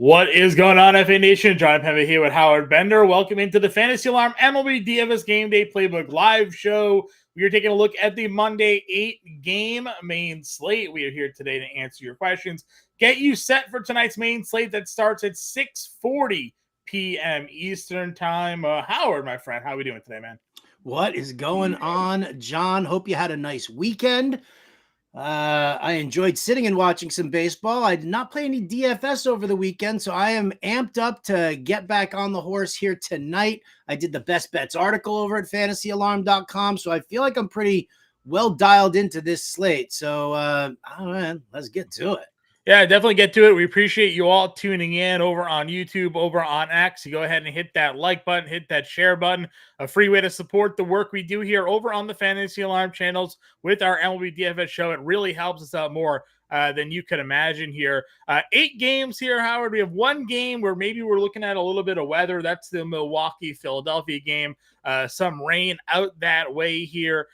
What is going on, FA Nation? John Impemba here with Howard Bender. Welcome into the Fantasy Alarm MLB DFS Game Day Playbook live show. We are taking a look at the Monday 8-game main slate. We are here today to answer your questions, get you set for tonight's main slate that starts at 6:40 p.m. Eastern Time. Howard, my friend, how are we doing today, man? What is going on, John? Hope you had a nice weekend. I enjoyed sitting and watching some baseball. I did not play any DFS over the weekend, so I am amped up to get back on the horse here tonight. I did the best bets article over at fantasyalarm.com, so I feel like I'm pretty well dialed into this slate. So, I don't know, man, let's get to it. Yeah, definitely get to it. We appreciate you all tuning in over on YouTube, over on X. You go ahead and hit that like button, hit that share button. A free way to support the work we do here over on the Fantasy Alarm channels with our MLB DFS show. It really helps us out more than you could imagine here. 8 games here, Howard. We have one game where maybe we're looking at a little bit of weather. That's the Milwaukee-Philadelphia game. Some rain out that way here.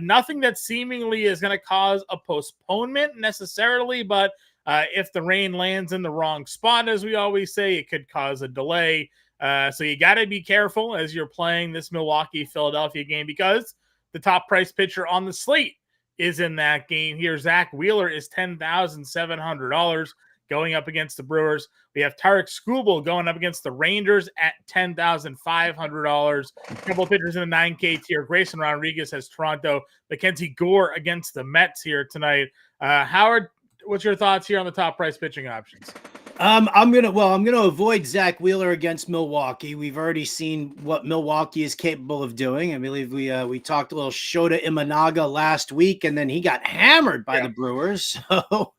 Nothing that seemingly is going to cause a postponement necessarily, but if the rain lands in the wrong spot, as we always say, it could cause a delay. So you got to be careful as you're playing this Milwaukee-Philadelphia game because the top price pitcher on the slate is in that game here. Zach Wheeler is $10,700 going up against the Brewers. We have Tarik Skubal going up against the Rangers at $10,500. A couple of pitchers in the 9K tier. Grayson Rodriguez has Toronto. Mackenzie Gore against the Mets here tonight. Howard, what's your thoughts here on the top price pitching options? I'm gonna avoid Zach Wheeler against Milwaukee. We've already seen what Milwaukee is capable of doing. I believe we talked a little Shota Imanaga last week, and then he got hammered by the Brewers. So,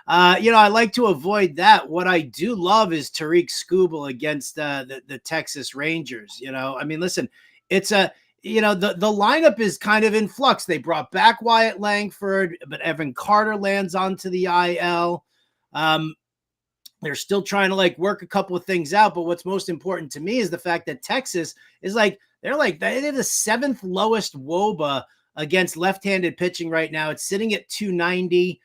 I like to avoid that. What I do love is Tarik Skubal against the Texas Rangers. Listen, it's a the lineup is kind of in flux. They brought back Wyatt Langford, but Evan Carter lands onto the IL. They're still trying to work a couple of things out, but what's most important to me is the fact that Texas is they're the 7th lowest WOBA against left-handed pitching right now. It's sitting at 290.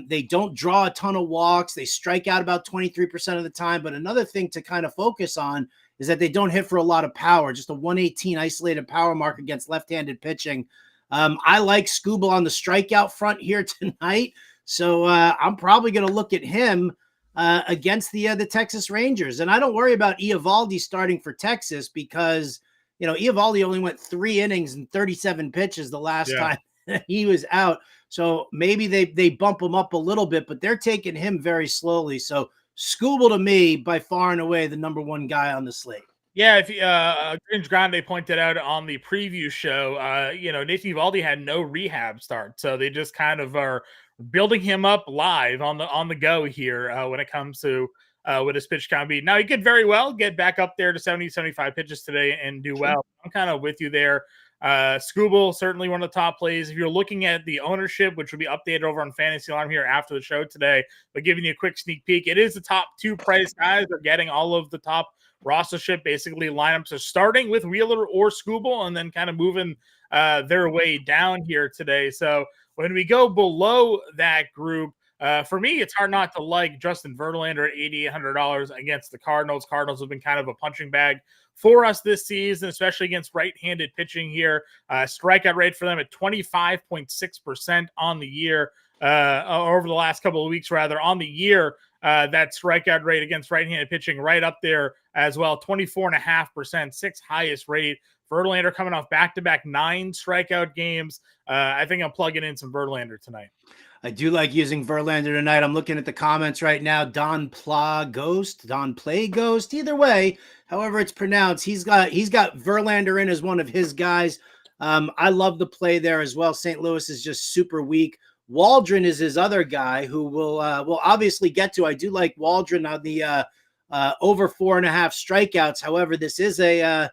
They don't draw a ton of walks. They strike out about 23% of the time. But another thing to kind of focus on is that they don't hit for a lot of power, just a 118 isolated power mark against left-handed pitching. I like Skubal on the strikeout front here tonight. So I'm probably going to look at him against the Texas Rangers. And I don't worry about Eovaldi starting for Texas because, Eovaldi only went 3 innings and 37 pitches the last time he was out. So maybe they bump him up a little bit, but they're taking him very slowly. So Skubal, to me, by far and away, the number 1 guy on the slate. Yeah, if Grinch Grande pointed out on the preview show, Nathan Eovaldi had no rehab start, so they just kind of are building him up live on the go here when it comes to what his pitch can be. Now, he could very well get back up there to 70, 75 pitches today and do well. I'm kind of with you there. Skubal, certainly one of the top plays. If you're looking at the ownership, which will be updated over on Fantasy Alarm here after the show today, but giving you a quick sneak peek, it is the top 2 price guys. They're getting all of the top rostership. Basically, lineups are starting with Wheeler or Skubal and then kind of moving their way down here today. So when we go below that group, for me, it's hard not to like Justin Verlander at $8,800 against the Cardinals. Cardinals have been kind of a punching bag for us this season, especially against right-handed pitching here. Strikeout rate for them at 25.6% on the year, over the last couple of weeks, rather, on the year. That strikeout rate against right-handed pitching right up there as well, 24.5%, 6th highest rate. Verlander coming off back-to-back 9 strikeout games. I think I'm plugging in some Verlander tonight. I do like using Verlander tonight. I'm looking at the comments right now. Don Play Ghost, either way, however it's pronounced. He's got Verlander in as one of his guys. I love the play there as well. St. Louis is just super weak. Waldron is his other guy who we'll obviously get to. I do like Waldron on the over 4.5 strikeouts. However, this is a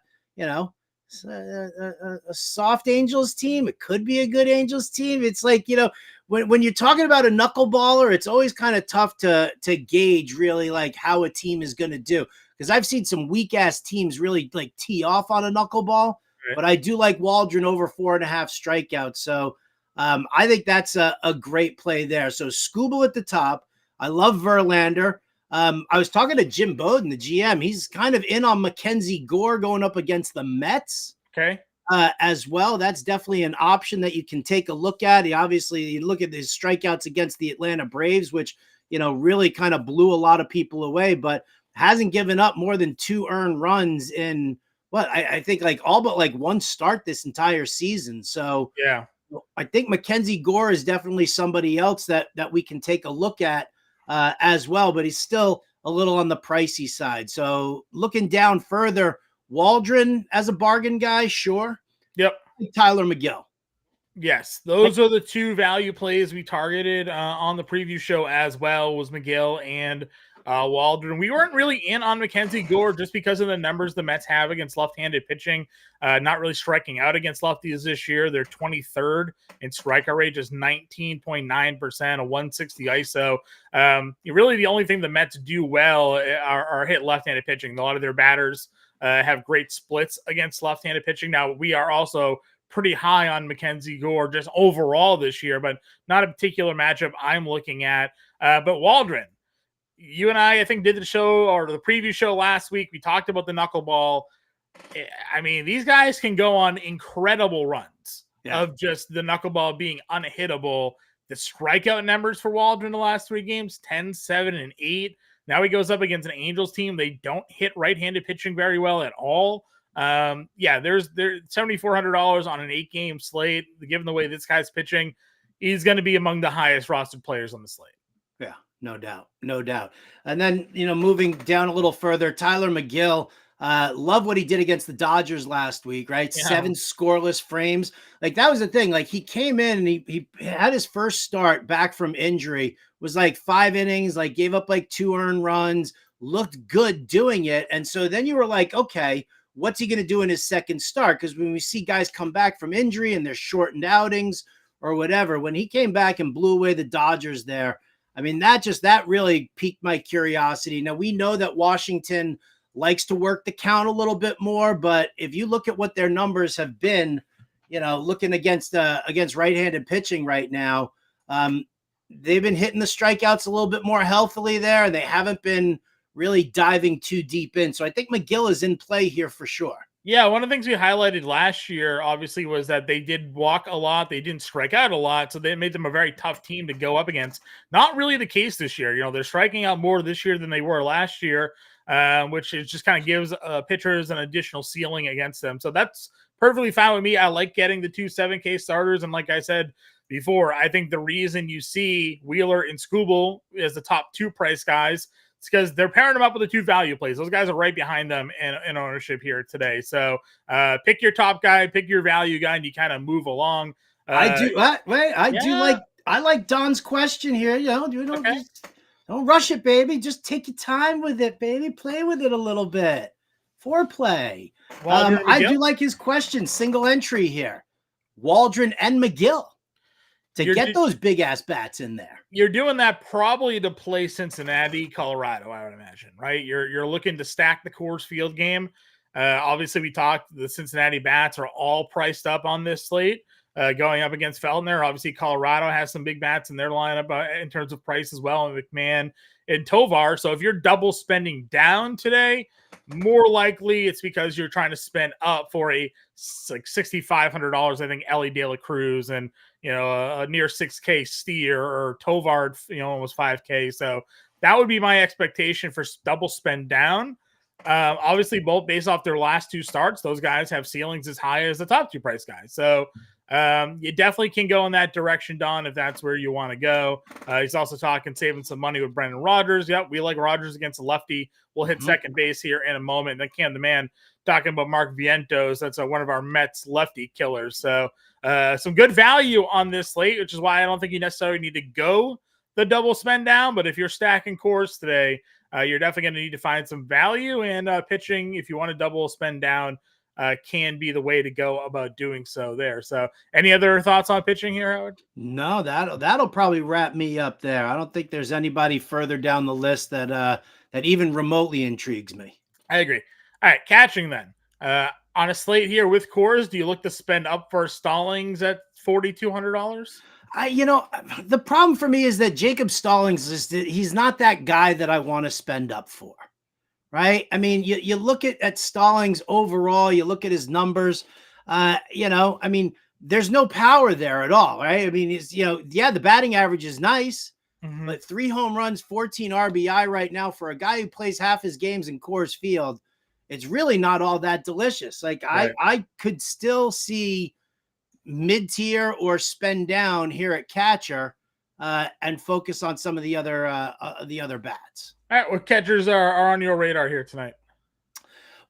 soft Angels team. It could be a good Angels team. It's when you're talking about a knuckleballer, it's always kind of tough to gauge really how a team is going to do. Because I've seen some weak ass teams really tee off on a knuckleball, but I do like Waldron over 4.5 strikeouts. So I think that's a great play there. So Skubal at the top. I love Verlander. I was talking to Jim Bowden, the GM. He's kind of in on Mackenzie Gore going up against the Mets. Okay. As well. That's definitely an option that you can take a look at. You look at his strikeouts against the Atlanta Braves, which, really kind of blew a lot of people away, but hasn't given up more than 2 earned runs in I think like all but like one start this entire season. So yeah, I think Mackenzie Gore is definitely somebody else that we can take a look at as well, but he's still a little on the pricey side. So looking down further, Waldron as a bargain guy, sure. Yep. Tyler McGill. Yes, those are the 2 value plays we targeted on the preview show as well, was McGill and Waldron. We weren't really in on Mackenzie Gore just because of the numbers the Mets have against left-handed pitching, not really striking out against lefties this year. They're 23rd in strikeout rate, just 19.9%, a 160 ISO. Really the only thing the Mets do well are hit left-handed pitching. A lot of their batters have great splits against left-handed pitching. Now, we are also pretty high on Mackenzie Gore just overall this year, but not a particular matchup I'm looking at. But Waldron, you and I think, did the show or the preview show last week. We talked about the knuckleball. I mean, these guys can go on incredible runs of just the knuckleball being unhittable. The strikeout numbers for Waldron the last 3 games, 10, 7, and 8. Now he goes up against an Angels team. They don't hit right-handed pitching very well at all. There's $7,400 on an 8-game slate. Given the way this guy's pitching, he's going to be among the highest rostered players on the slate. Yeah, no doubt. And then, moving down a little further, Tyler McGill, love what he did against the Dodgers last week, right? Yeah. 7 scoreless frames. Like, that was the thing. Like, he came in and he had his first start back from injury, was like 5 innings, like gave up like 2 earned runs, looked good doing it. And so then you were like, okay, what's he going to do in his second start? Because when we see guys come back from injury and they're shortened outings or whatever, when he came back and blew away the Dodgers there, I mean, that really piqued my curiosity. Now, we know that Washington likes to work the count a little bit more, but if you look at what their numbers have been, looking against right-handed pitching right now, they've been hitting the strikeouts a little bit more healthily there. They haven't been really diving too deep in. So I think McGill is in play here for sure. Yeah, one of the things we highlighted last year, obviously, was that they did walk a lot. They didn't strike out a lot, so they made them a very tough team to go up against. Not really the case this year. They're striking out more this year than they were last year, which is just kind of gives pitchers an additional ceiling against them. So that's perfectly fine with me. I like getting the 2 7K starters, and like I said before, I think the reason you see Wheeler and Skubal as the top 2 price guys, it's because they're pairing them up with the 2 value plays. Those guys are right behind them in ownership here today. So pick your top guy, pick your value guy, and you kind of move along. I like Don's question here. Don't rush it, baby. Just take your time with it, baby. Play with it a little bit. Foreplay. I do like his question. Single entry here. Waldron and McGill to get those big ass bats in there. You're doing that probably to play Cincinnati, Colorado, I would imagine, right? You're looking to stack the Coors Field game. Obviously, we talked the Cincinnati bats are all priced up on this slate, going up against Feldner. Obviously, Colorado has some big bats in their lineup in terms of price as well, and McMahon and Tovar. So if you're double spending down today, more likely it's because you're trying to spend up for a like $6,500. I think Ellie De La Cruz and a near 6K Steer or Tovar, almost 5K. So that would be my expectation for double spend down. Obviously, both based off their last 2 starts, those guys have ceilings as high as the top 2 price guys. So you definitely can go in that direction, Don, if that's where you want to go. He's also talking saving some money with Brendan Rodgers. Yep, we like Rodgers against a lefty. We'll hit second base here in a moment. And then the man talking about Mark Vientos. That's one of our Mets lefty killers. So some good value on this slate, which is why I don't think you necessarily need to go the double spend down. But if you're stacking cores today, you're definitely going to need to find some value, and pitching, if you want to double spend down, can be the way to go about doing so there. So any other thoughts on pitching here, Howard? No, that'll probably wrap me up there. I don't think there's anybody further down the list that even remotely intrigues me. I agree. All right, catching then. On a slate here with Coors, do you look to spend up for Stallings at $4,200? The problem for me is that Jacob Stallings he's not that guy that I want to spend up for. Right. I mean, you look at Stallings overall, you look at his numbers, I mean, there's no power there at all. Right. I mean, the batting average is nice, but 3 home runs, 14 RBI right now for a guy who plays half his games in Coors Field. It's really not all that delicious. Like Right. I could still see mid-tier or spend down here at catcher and focus on some of the other bats. All right, what catchers are on your radar here tonight?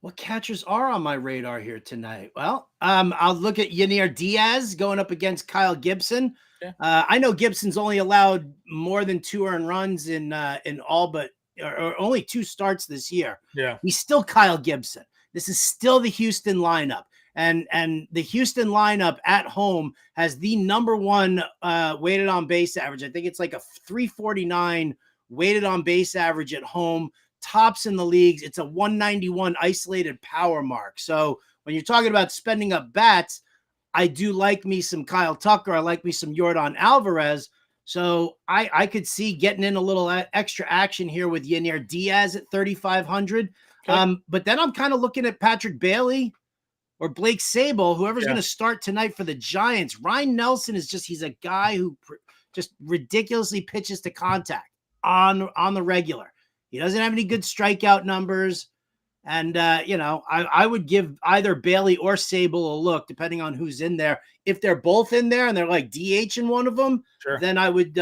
What catchers are on my radar here tonight? Well, I'll look at Yanier Diaz going up against Kyle Gibson. Yeah. I know Gibson's only allowed more than 2 earned runs in all but or only 2 starts this year. Yeah. He's still Kyle Gibson. This is still the Houston lineup. And the Houston lineup at home has the number 1 weighted on base average. I think it's like a 349 weighted on base average at home, tops in the leagues. It's a 191 isolated power mark. So when you're talking about spending up bats, I do like me some Kyle Tucker. I like me some Yordan Alvarez. So I could see getting in a little extra action here with Yanier Diaz at 3,500. Okay. But then I'm kind of looking at Patrick Bailey or Blake Sable, whoever's going to start tonight for the Giants. Ryan Nelson he's a guy who just ridiculously pitches to contact on the regular. He doesn't have any good strikeout numbers. And, I would give either Bailey or Sable a look, depending on who's in there. If they're both in there and they're like DH in one of them, then I would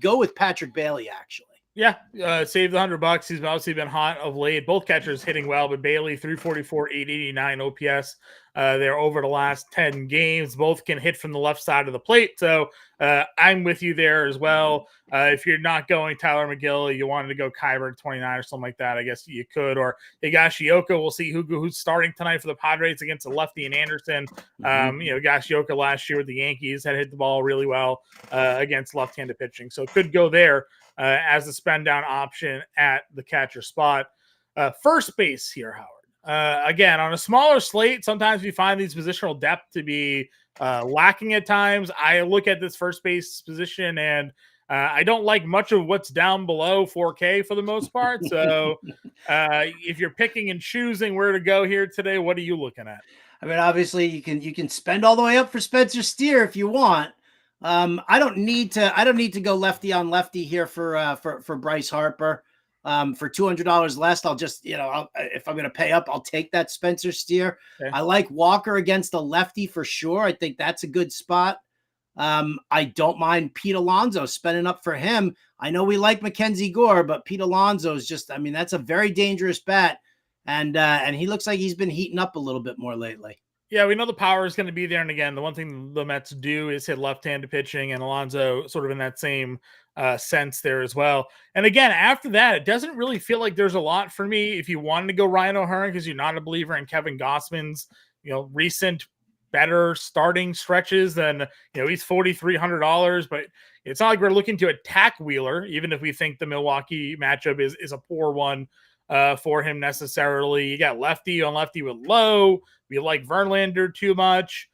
go with Patrick Bailey, actually. Yeah, save the $100. He's obviously been hot of late. Both catchers hitting well, but Bailey 344, 889 OPS. They're over the last 10 games. Both can hit from the left side of the plate. So I'm with you there as well. If you're not going Tyler McGill, you wanted to go Kyber 29 or something like that, I guess you could. Or Higashioka, we'll see who's starting tonight for the Padres against a lefty and Anderson. Higashioka last year with the Yankees had hit the ball really well against left-handed pitching. So it could go there as a spend down option at the catcher spot. First base here, Howard. Again, on a smaller slate, sometimes we find these positional depth to be lacking at times. I look at this first base position and I don't like much of what's down below 4K for the most part. So if you're picking and choosing where to go here today, what are you looking at? I mean, obviously you can spend all the way up for Spencer Steer if you want. I don't need to go lefty on lefty here for Bryce Harper. For $200 less, I'll just, if I'm going to pay up, I'll take that Spencer Steer. Okay. I like Walker against a lefty for sure. I think that's a good spot. I don't mind Pete Alonso spending up for him. I know we like Mackenzie Gore, but Pete Alonso is that's a very dangerous bat. And he looks like he's been heating up a little bit more lately. Yeah, we know the power is going to be there. And again, the one thing the Mets do is hit left-handed pitching, and Alonso sort of in that same sense there as well. And again, after that, it doesn't really feel like there's a lot for me. If you wanted to go Ryan O'Hearn because you're not a believer in Kevin Gossman's, recent better starting stretches, then he's $4,300. But it's not like we're looking to attack Wheeler, even if we think the Milwaukee matchup is a poor one for him necessarily. You got lefty on lefty with Lowe. We like Verlander too much.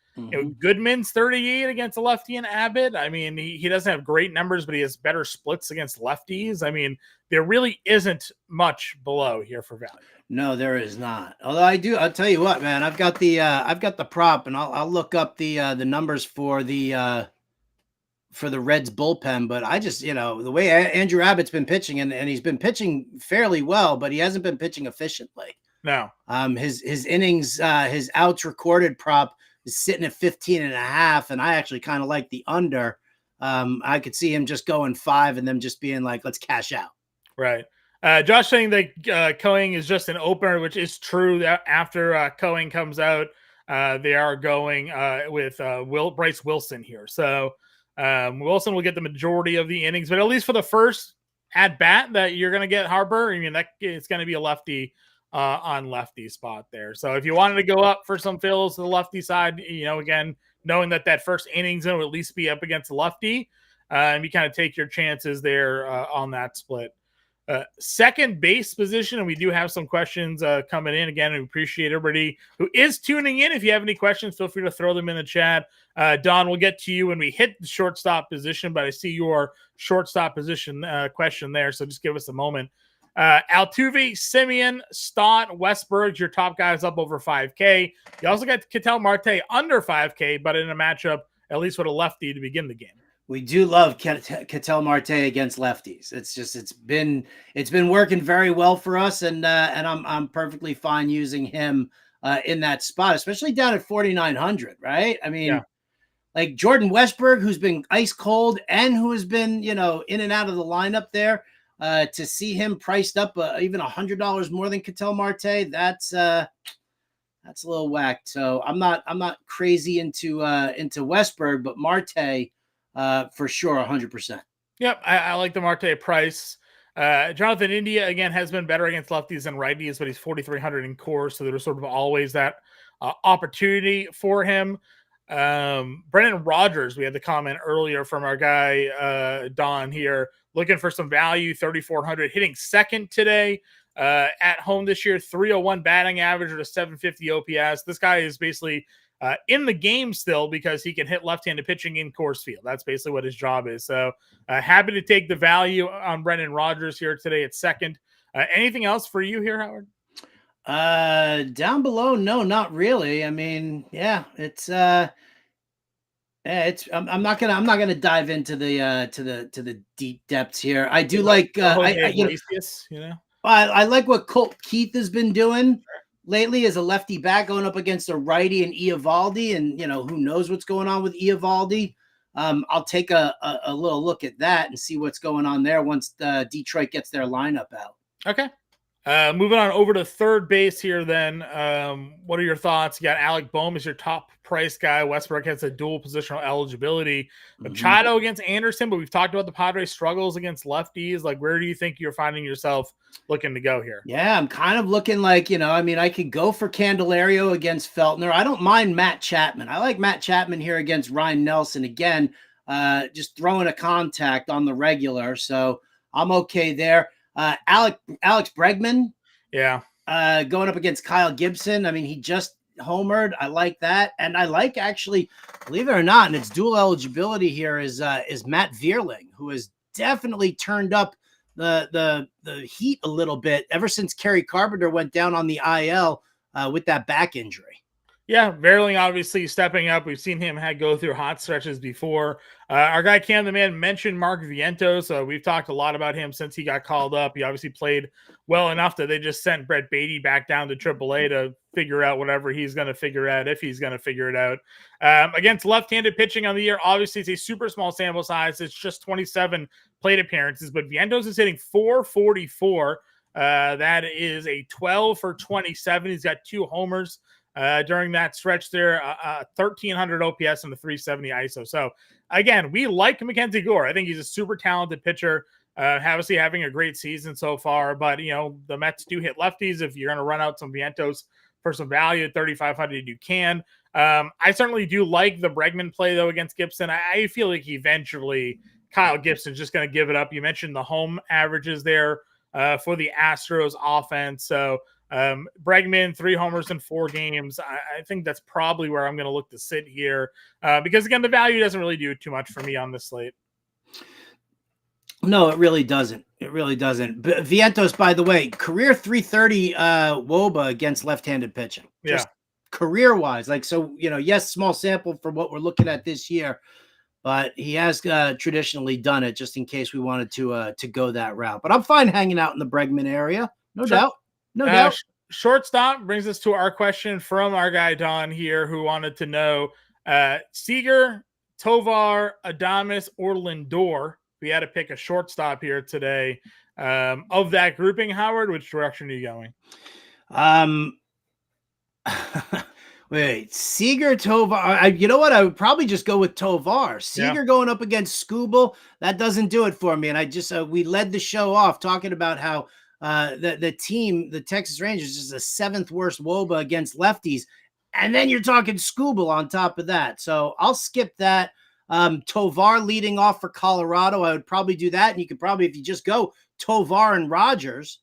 Goodman's 38 against a lefty and Abbott. I mean, he doesn't have great numbers, but he has better splits against lefties. I mean, there really isn't much below here for value. No, there is not. Although I'll tell you what, man, I've got the prop, and I'll look up the numbers for the Reds bullpen. But I just, the way Andrew Abbott's been pitching, and he's been pitching fairly well, but he hasn't been pitching efficiently. No. His innings, his outs recorded prop is sitting at 15.5, and I actually kind of like the under. I could see him just going 5 and them just being like, let's cash out. Right. Josh saying that Coing is just an opener, which is true. That after Coing comes out, they are going with Bryce Wilson here. So Wilson will get the majority of the innings, but at least for the first at bat that you're going to get Harper, I mean, that it's going to be a lefty on lefty spot there. So if you wanted to go up for some fills to the lefty side, again, knowing that first inning's going to at least be up against the lefty, and you kind of take your chances there on that split. second base position, and we do have some questions coming in. Again, we appreciate everybody who is tuning in. If you have any questions, feel free to throw them in the chat. Don, we'll get to you when we hit the shortstop position, but I see your shortstop position question there, so just give us a moment. Altuve, Simeon, Stott, Westberg, your top guys up over 5K. You also got Ketel Marte under 5K, but in a matchup, at least with a lefty to begin the game. We do love Ketel Marte against lefties. It's been working very well for us, and I'm perfectly fine using him in that spot, especially down at 4,900. Right? I mean, like Jordan Westberg, who's been ice cold and who has been in and out of the lineup there. To see him priced up even $100 more than Ketel Marte, that's a little whacked. So I'm not crazy into Westberg, but Marte. For sure, 100%. Yep, I like the Marte price. Jonathan India, again, has been better against lefties than righties, but he's 4,300 in core, so there's sort of always that opportunity for him. Brendan Rodgers, we had the comment earlier from our guy, Don here, looking for some value, 3,400, hitting second today at home this year, 301 batting average with a 750 OPS. This guy is basically in the game still because he can hit left-handed pitching in Coors Field. That's basically what his job is. So happy to take the value on Brendan Rodgers here today at second. Anything else for you here, Howard? Down below, no, not really. I mean, yeah, I'm not gonna dive into the deep depths here. I do like I like what Colt Keith has been doing lately as a lefty back going up against a righty and Eovaldi, and who knows what's going on with Eovaldi. I'll take a little look at that and see what's going on there once Detroit gets their lineup out. Okay. Moving on over to third base here then. What are your thoughts? You got Alec Bohm as your top price guy. Westbrook has a dual positional eligibility. Machado against Anderson, but we've talked about the Padres' struggles against lefties. Like, where do you think you're finding yourself looking to go here? Yeah, I'm kind of looking like, I could go for Candelario against Feltner. I don't mind Matt Chapman. I like Matt Chapman here against Ryan Nelson. Again, just throwing a contact on the regular. So I'm okay there. Alex Bregman. Yeah. Going up against Kyle Gibson. I mean, he just homered. I like that. And I like, actually, believe it or not, and it's dual eligibility here is Matt Vierling, who has definitely turned up the heat a little bit ever since Kerry Carpenter went down on the IL with that back injury. Yeah, Vierling obviously stepping up. We've seen him go through hot stretches before. Our guy Cam the Man mentioned Mark Vientos. So we've talked a lot about him since he got called up. He obviously played well enough that they just sent Brett Beatty back down to AAA to figure out whatever he's going to figure out, if he's going to figure it out. Against left-handed pitching on the year, obviously it's a super small sample size. It's just 27 plate appearances, but Vientos is hitting 444. That is a 12 for 27. He's got 2 homers during that stretch there, 1,300 OPS and a 370 ISO. So again, we like Mackenzie Gore. I think he's a super talented pitcher. Obviously having a great season so far, but the Mets do hit lefties. If you're going to run out some Vientos for some value at 3,500, you can. I certainly do like the Bregman play though against Gibson. I feel like eventually Kyle Gibson's just going to give it up. You mentioned the home averages there for the Astros offense. So Bregman, 3 homers in 4 games. I think that's probably where I'm going to look to sit here because, again, the value doesn't really do too much for me on this slate. No, it really doesn't. It really doesn't. Vientos, by the way, career 330 WOBA against left-handed pitching. Just career-wise. Like, so, yes, small sample for what we're looking at this year, but he has traditionally done it just in case we wanted to go that route. But I'm fine hanging out in the Bregman area. No doubt. No doubt. Shortstop brings us to our question from our guy Don here, who wanted to know Seager, Tovar, Adames, or Lindor. We had to pick a shortstop here today. Of that grouping, Howard, which direction are you going? Wait, Seager, Tovar. You know what? I would probably just go with Tovar. Seager going up against Skubal, that doesn't do it for me. And I just we led the show off talking about how the team, the Texas Rangers, is the 7th worst WOBA against lefties. And then you're talking Skubal on top of that. So I'll skip that. Tovar leading off for Colorado, I would probably do that. And you could probably, if you just go Tovar and Rogers,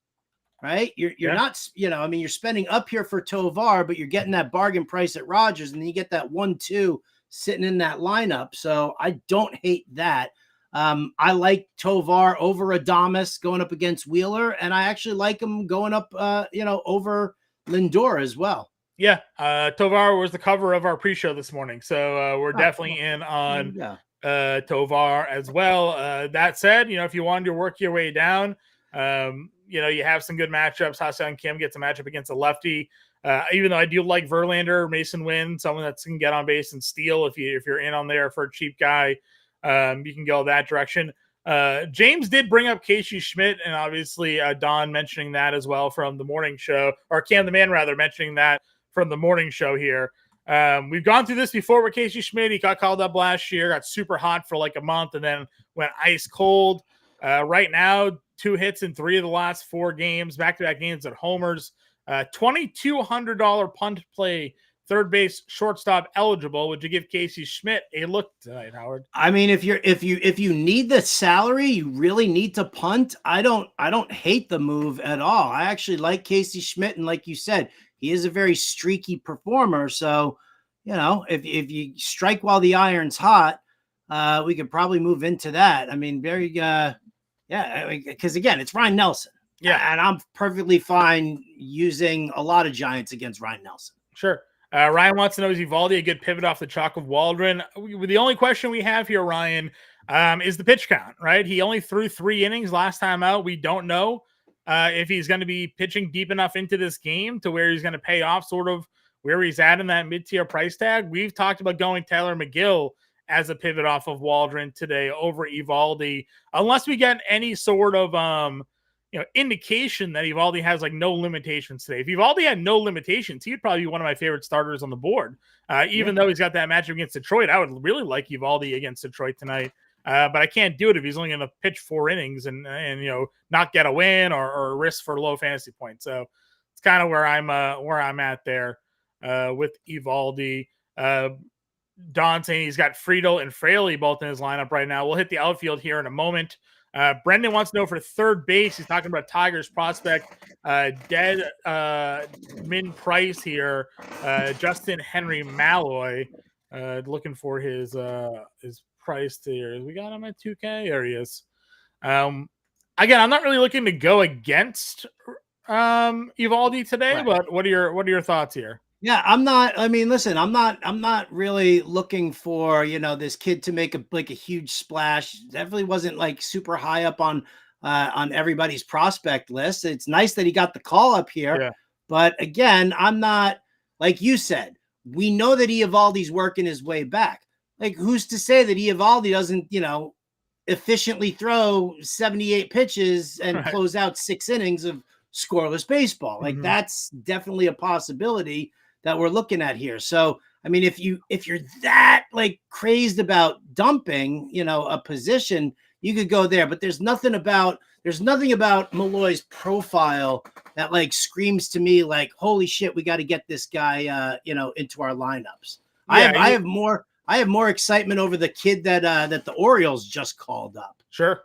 right? You're not, I mean, you're spending up here for Tovar, but you're getting that bargain price at Rogers, and then you get that 1-2 sitting in that lineup. So I don't hate that. I like Tovar over Adames going up against Wheeler, and I actually like him going up, over Lindor as well. Yeah, Tovar was the cover of our pre-show this morning, so we're definitely in on Tovar as well. That said, if you wanted to work your way down, you have some good matchups. Ha-Seong Kim gets a matchup against a lefty. Even though I do like Verlander, Mason Wynn, someone that can get on base and steal if you're in on there for a cheap guy, you can go that direction. James did bring up Casey Schmidt, and obviously Don mentioning that as well from the morning show, or Cam the Man rather mentioning that from the morning show here. We've gone through this before with Casey Schmidt. He got called up last year, got super hot for like a month, and then went ice cold. Right now, 2 hits in 3 of the last 4 games, back-to-back games at homers. $2,200 punt play, third base, shortstop eligible. Would you give Casey Schmidt a look tonight, Howard? I mean, if you need the salary, you really need to punt. I don't hate the move at all. I actually like Casey Schmidt, and like you said, he is a very streaky performer. So, if you strike while the iron's hot, we could probably move into that. I mean, because again, it's Ryan Nelson. Yeah, and I'm perfectly fine using a lot of Giants against Ryan Nelson. Sure. Ryan wants to know, is Eovaldi a good pivot off the chalk of Waldron? The only question we have here, Ryan, is the pitch count, right? He only threw 3 innings last time out. We don't know if he's going to be pitching deep enough into this game to where he's going to pay off sort of where he's at in that mid-tier price tag. We've talked about going Taylor McGill as a pivot off of Waldron today over Eovaldi, unless we get any sort of indication that Eovaldi has like no limitations today. If Eovaldi had no limitations, he would probably be one of my favorite starters on the board. Even though he's got that matchup against Detroit, I would really like Eovaldi against Detroit tonight. But I can't do it if he's only going to pitch 4 innings and not get a win or risk for low fantasy points. So it's kind of where I'm at there with Eovaldi. Don saying he's got Friedel and Fraley both in his lineup right now. We'll hit the outfield here in a moment. Brendan wants to know for third base. He's talking about Tigers prospect, dead min price here. Justin Henry Malloy, looking for his price here. We got him at 2K. There he is. Again, I'm not really looking to go against Eovaldi today, but what are your thoughts here? Yeah, I'm not. I mean, listen, I'm not really looking for this kid to make a huge splash. Definitely wasn't like super high up on everybody's prospect list. It's nice that he got the call up here, but again, I'm not, like you said. We know that Eovaldi's working his way back. Like, who's to say that Eovaldi doesn't efficiently throw 78 pitches and close out 6 innings of scoreless baseball? Like, that's definitely a possibility that we're looking at here. So, I mean, if you're that like crazed about dumping, a position, you could go there, but there's nothing about Malloy's profile that like screams to me like, holy shit, we got to get this guy, into our lineups. Yeah, I have more excitement over the kid that the Orioles just called up. Sure.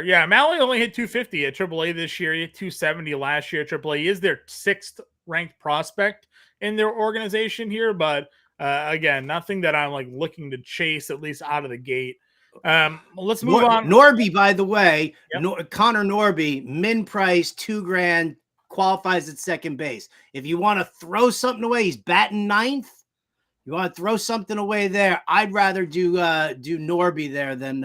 Yeah. Malloy only hit 250 at AAA this year. He hit 270 last year at AAA. He is their 6th ranked prospect in their organization here, but again, nothing that I'm like looking to chase, at least out of the gate. Let's move on. Norby, by the way, Connor Norby, min price $2,000, qualifies at second base. If you want to throw something away, he's batting 9th. You want to throw something away there? I'd rather do Norby there than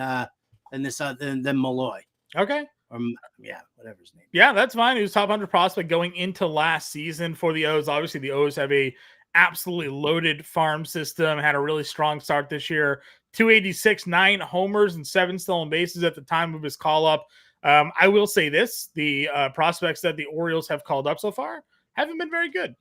Malloy. Okay. Whatever his name. Yeah, that's fine. He was top 100 prospect going into last season for the O's. Obviously, the O's have a absolutely loaded farm system. Had a really strong start this year. 286, 9 homers, and 7 stolen bases at the time of his call up. I will say this: the prospects that the Orioles have called up so far haven't been very good.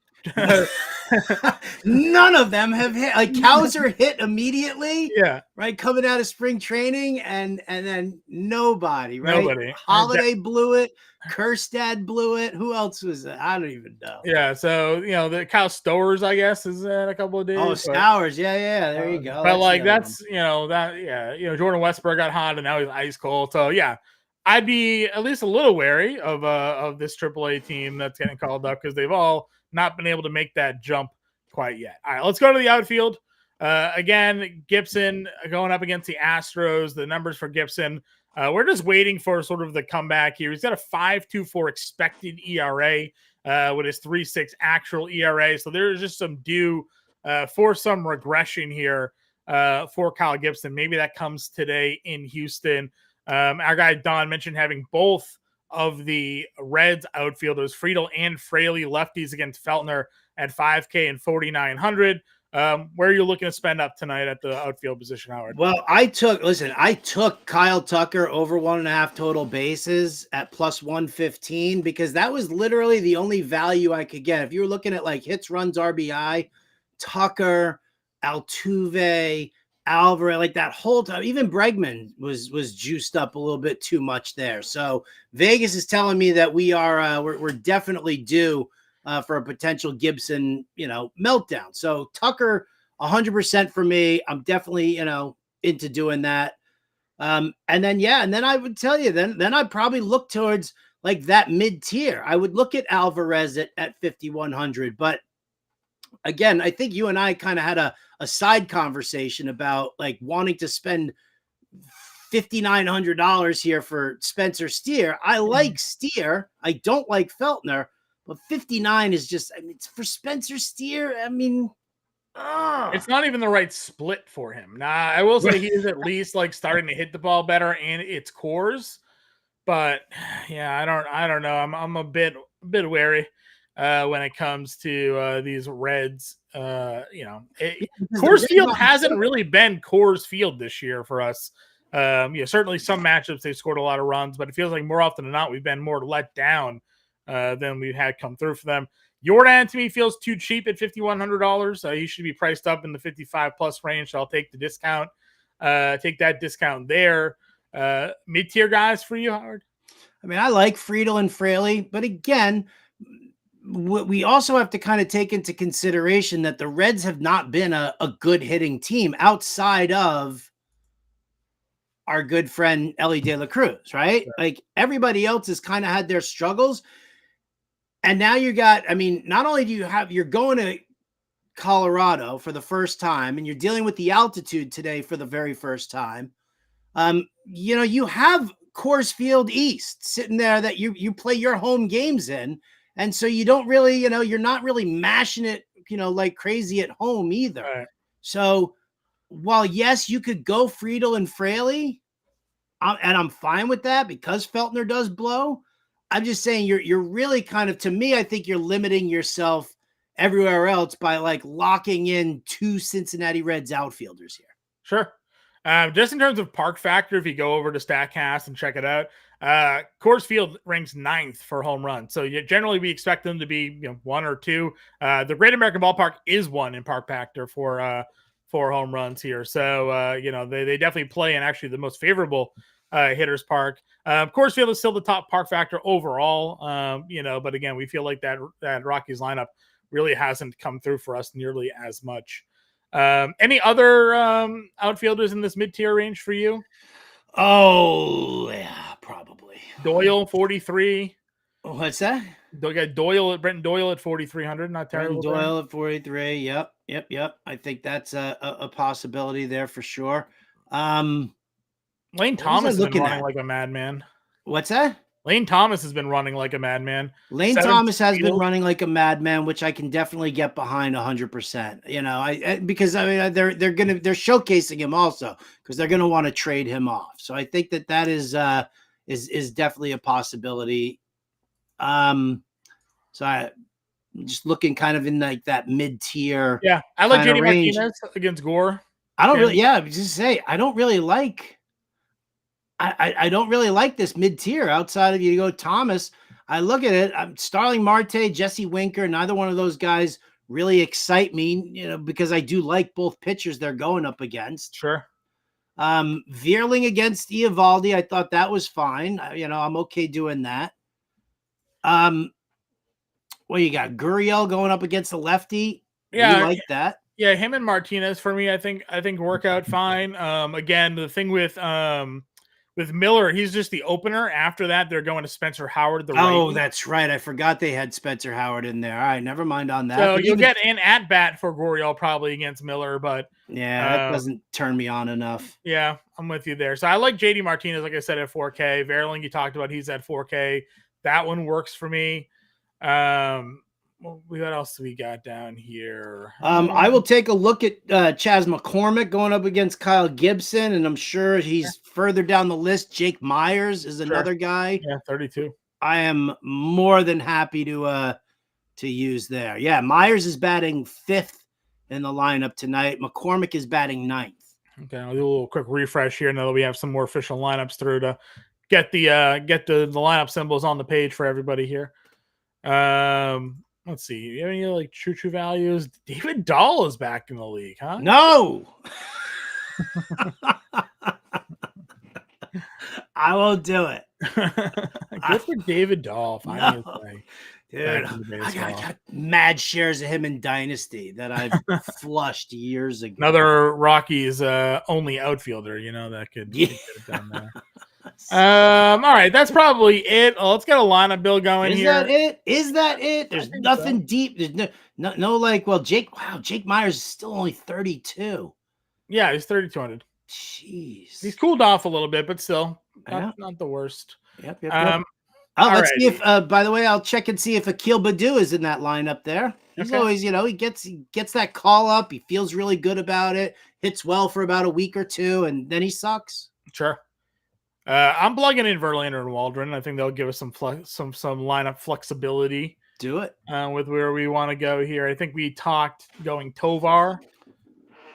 None of them have hit. Like Cowser hit immediately, Yeah, right, coming out of spring training, and then nobody, right? nobody. Holiday blew it. Kerstad blew it. Who else was it? I don't even know. Yeah, so the Kyle Stowers, I guess, is in a couple of days. Oh, Stowers, yeah. There you go. But That's like the other that's Jordan Westburg got hot and now he's ice cold. So yeah, I'd be at least a little wary of this AAA team that's getting called up because they've all not been able to make that jump quite yet. All right, let's go to the outfield. Again, Gibson going up against the Astros. The numbers for Gibson. We're just waiting for sort of the comeback here. He's got a 5.24 expected ERA with his 3.6 actual ERA. So there's just some due for some regression here for Kyle Gibson. Maybe that comes today in Houston. Our guy Don mentioned having both of the Reds outfielders, Friedel and Fraley, lefties against Feltner at 5K and 4,900. Where are you looking to spend up tonight at the outfield position, Howard? Well, I took Kyle Tucker over 1.5 total bases at plus 115 because that was literally the only value I could get. If you were looking at like hits, runs, RBI, Tucker, Altuve, Alvarez, like that whole time, even Bregman was juiced up a little bit too much there. So Vegas is telling me that we're definitely due for a potential Gibson, meltdown. So Tucker, 100% for me. I'm definitely, into doing that. And then I would tell you, then I'd probably look towards like that mid tier. I would look at Alvarez at 5,100. But again, I think you and I kind of had a side conversation about like wanting to spend $5,900 here for Spencer Steer. I like Steer. I don't like Feltner. But 59 is just, it's for Spencer Steer. It's not even the right split for him. Nah, I will say he is at least like starting to hit the ball better and it's cores. But yeah, I don't know. I'm a bit wary when it comes to these Reds. Coors Field hasn't really been Coors Field this year for us. Certainly some matchups they've scored a lot of runs, but it feels like more often than not we've been more let down than we've had come through for them. Jordan to me feels too cheap at $5,100. He should be priced up in the 55 plus range. So I'll take the discount. Take that discount there. Mid-tier guys for you, Howard? I mean, I like Friedel and Fraley, but again, we also have to kind of take into consideration that the Reds have not been a good hitting team outside of our good friend Ellie De La Cruz, right? Sure. Like everybody else has kind of had their struggles. And now not only you're going to Colorado for the first time and you're dealing with the altitude today for the very first time. You have Coors Field East sitting there that you play your home games in. And so you don't really, you're not really mashing it, like crazy at home either. Right. So while yes, you could go Friedel and Fraley, and I'm fine with that because Feltner does blow. I'm just saying you're really kind of, to me, I think you're limiting yourself everywhere else by like locking in 2 Cincinnati Reds outfielders here. Sure. Just in terms of park factor, if you go over to StatCast and check it out, Coors Field ranks 9th for home runs. So generally we expect them to be 1 or 2. The Great American Ballpark is 1 in park factor for home runs here. So they definitely play in actually the most favorable hitters park. Coors Field is still the top park factor overall. But again, we feel like that Rockies lineup really hasn't come through for us nearly as much. Any other outfielders in this mid-tier range for you? Oh, yeah, probably. Doyle, 43. What's that? Brenton Doyle at 4,300. Not terrible. Brenton Doyle at 43. Yep. I think that's a possibility there for sure. Lane Thomas has been running like a madman. What's that? Lane Thomas has been running like a madman. Lane Thomas has been running like a madman, which I can definitely get behind 100%. Because they're showcasing him also because they're going to want to trade him off. So I think that is definitely a possibility. So I'm just looking kind of in like that mid tier. Yeah, I like JD Martinez against Gore. I don't really. Yeah, just say I don't really like. I don't really like this mid tier outside of you go Thomas. I look at it. Starling Marte, Jesse Winker. Neither one of those guys really excite me, because I do like both pitchers they're going up against. Sure. Veerling against Eovaldi, I thought that was fine. I'm okay doing that. What you got? Gurriel going up against the lefty. Yeah, we like that. Yeah, him and Martinez for me, I think work out fine. Again, the thing with Miller, he's just the opener. After that, they're going to Spencer Howard, the righty. Oh, that's right. I forgot they had Spencer Howard in there. All right, never mind on that. So you'll get an at bat for Gurriel probably against Miller, but yeah, that doesn't turn me on enough. Yeah, I'm with you there. So I like JD Martinez, like I said, at 4K. Verling, you talked about, he's at 4K. That one works for me. What else do we got down here? I will take a look at Chas McCormick going up against Kyle Gibson, and I'm sure he's further down the list. Jake Myers is another guy. Yeah, 32. I am more than happy to use there. Yeah, Myers is batting 5th in the lineup tonight. McCormick is batting 9th. Okay, I'll do a little quick refresh here now that we have some more official lineups through to get the lineup symbols on the page for everybody here. Let's see. You have any like true values? David Dahl is back in the league, huh? No. I won't do it. Good for David Dahl. No. Dude, I got mad shares of him in Dynasty that I've flushed years ago. Another Rockies only outfielder, that could get it done there. All right, that's probably it. Let's get a lineup build going here. Is that it? There's nothing deep. There's no like. Well, Jake Myers is still only 32. Yeah, he's 3,200. Jeez, he's cooled off a little bit, but still not the worst. Yep. Let's see if. By the way, I'll check and see if Akil Baddoo is in that lineup there. He's always, he gets that call up. He feels really good about it. Hits well for about a week or two, and then he sucks. Sure. I'm plugging in Verlander and Waldron. I think they'll give us some lineup flexibility. Do it with where we want to go here. I think we talked going Tovar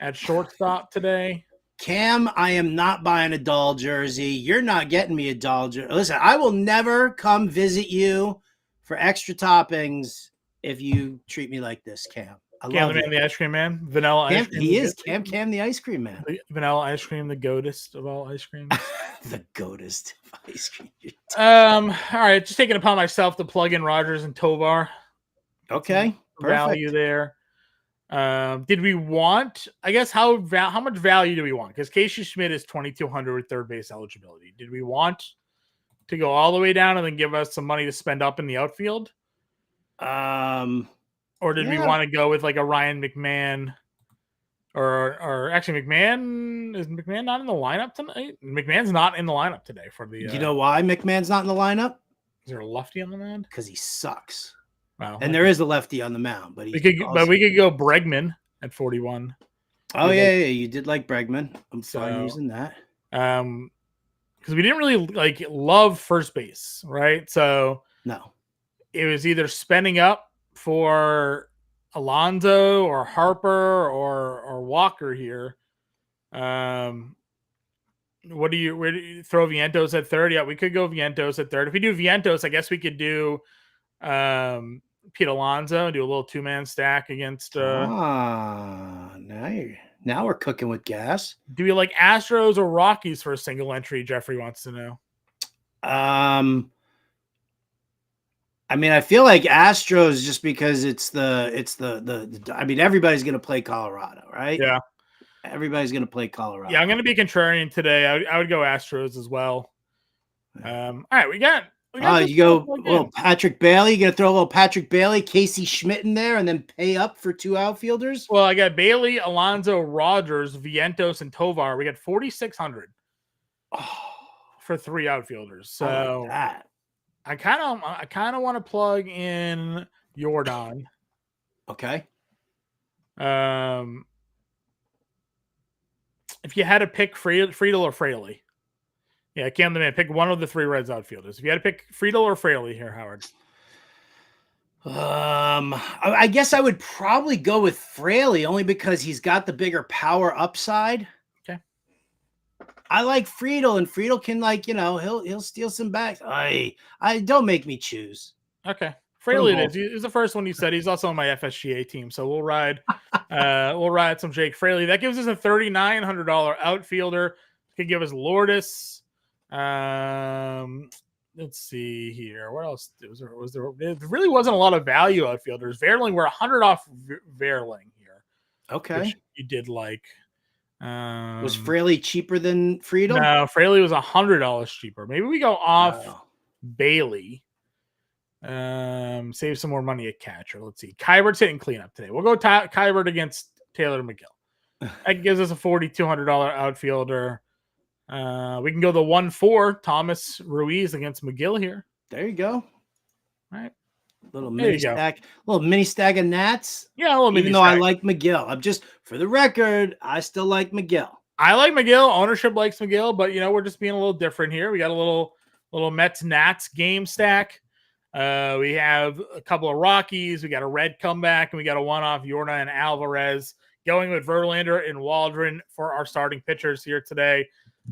at shortstop today. Cam, I am not buying a Dahl jersey. You're not getting me a Dahl jersey. Listen, I will never come visit you for extra toppings if you treat me like this, Cam. Cam the man, the ice cream man, vanilla Cam, ice cream. He is Cam the ice cream man. Vanilla ice cream, the goatest of all ice creams. The goatest of ice cream. All right, just taking it upon myself to plug in Rogers and Tovar. Okay, perfect. Value there. Did we want? I guess how much value do we want? Because Casey Schmidt is 2,200 with third base eligibility. Did we want to go all the way down and then give us some money to spend up in the outfield? Or did we want to go with like a Ryan McMahon, or actually McMahon? Is McMahon not in the lineup tonight? McMahon's not in the lineup today for the. You know why McMahon's not in the lineup? Is there a lefty on the mound? Because he sucks. Wow. And there is a lefty on the mound, but we could go Bregman at 41. Oh yeah, you did like Bregman. I'm fine using that. Because we didn't really love first base, right? So no, it was either spending up for Alonso or Harper or Walker here. Where do you throw Vientos at third? Yeah, we could go Vientos at third. If we do Vientos, I guess we could do Pete Alonso and do a little 2-man stack against now we're cooking with gas. Do we like Astros or Rockies for a single entry? Jeffrey wants to know. I mean, I feel like Astros just because it's the I mean, everybody's going to play Colorado, right? Yeah. Everybody's going to play Colorado. Yeah, I'm going to be contrarian today. I would go Astros as well. All right, we got you go little Patrick Bailey. You got to throw a little Patrick Bailey, Casey Schmidt in there, and then pay up for 2 outfielders. Well, I got Bailey, Alonso, Rogers, Vientos, and Tovar. We got 4,600 for 3 outfielders. So I like that. I kind of want to plug in Jordan. Okay. If you had to pick Friedel or Fraley. Yeah, Cam the man, pick one of the 3 Reds outfielders. If you had to pick Friedel or Fraley here, Howard. I guess I would probably go with Fraley only because he's got the bigger power upside. Okay. I like Friedel, and Friedel can, like, he'll steal some backs. I don't make me choose. Okay. Put them Fraley it both. is. He's the first one you said. He's also on my FSGA team. So we'll ride some Jake Fraley. That gives us a $3,900 outfielder. Could give us Lourdes. Let's see here. What else was there? There really wasn't a lot of value outfielders. Verling, we're 100 off Verling here. Okay. Which you did like. Was Fraley cheaper than Friedel? No, Fraley was $100 cheaper. Maybe we go off Bailey. Save some more money at catcher. Let's see. Kybert's hitting cleanup today. We'll go Kybert against Taylor McGill. That gives us a $4,200 outfielder. We can go the 1-4 Thomas Ruiz against McGill here. There you go. All right. Little mini stack of Nats. Yeah, a little mini Even though I like McGill. I'm just, for the record, I still like McGill. I like McGill. Ownership likes McGill, but we're just being a little different here. We got a little Mets Nats game stack. We have a couple of Rockies. We got a red comeback, and we got a one-off Yorna and Alvarez going with Verlander and Waldron for our starting pitchers here today.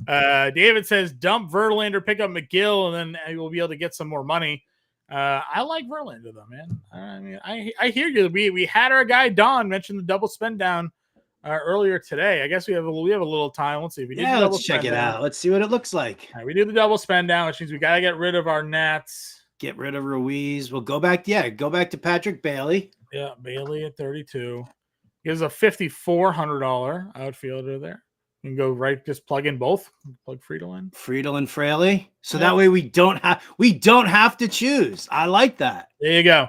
David says dump Verlander, pick up McGill, and then we'll be able to get some more money. I like Verlander though, man. I mean, I hear you. We had our guy Don mention the double spend down earlier today. I guess we have a little time. Let's see if we let's check it out. Let's see what it looks like. All right, we do the double spend down, which means we gotta get rid of our Nats. Get rid of Ruiz. We'll go back to Patrick Bailey. Yeah, Bailey at 32. Gives a $5,400 outfielder there. You can go right, just plug in both. Plug Friedel in. Friedel and Fraley. So that way we don't have to choose. I like that. There you go.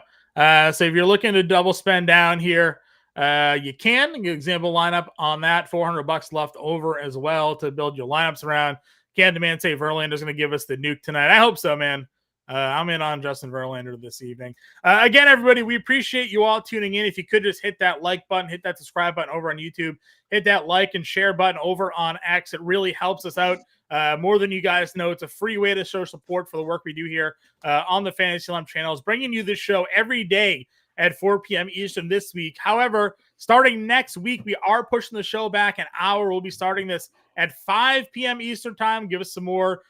So if you're looking to double spend down here, you can example lineup on that. $400 left over as well to build your lineups around. Can demand say Verlander's going to give us the nuke tonight. I hope so, man. I'm in on Justin Verlander this evening. Again, everybody, we appreciate you all tuning in. If you could just hit that like button, hit that subscribe button over on YouTube, hit that like and share button over on X. It really helps us out more than you guys know. It's a free way to show support for the work we do here on the Fantasy Lump channels, bringing you this show every day at 4 p.m. Eastern this week. However, starting next week, we are pushing the show back an hour. We'll be starting this at 5 p.m. Eastern time. Give us some more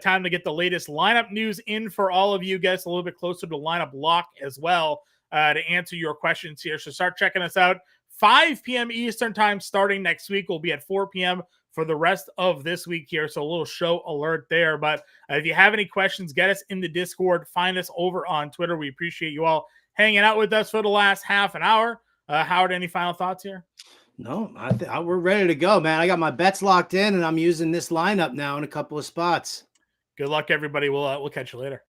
time to get the latest lineup news in for all of you guys, a little bit closer to lineup lock as well to answer your questions here. So start checking us out. 5 p.m. Eastern time starting next week. We'll be at 4 p.m. for the rest of this week here. So a little show alert there. But if you have any questions, get us in the Discord. Find us over on Twitter. We appreciate you all hanging out with us for the last half an hour. Howard, any final thoughts here? No, we're ready to go, man. I got my bets locked in, and I'm using this lineup now in a couple of spots. Good luck, everybody. We'll catch you later.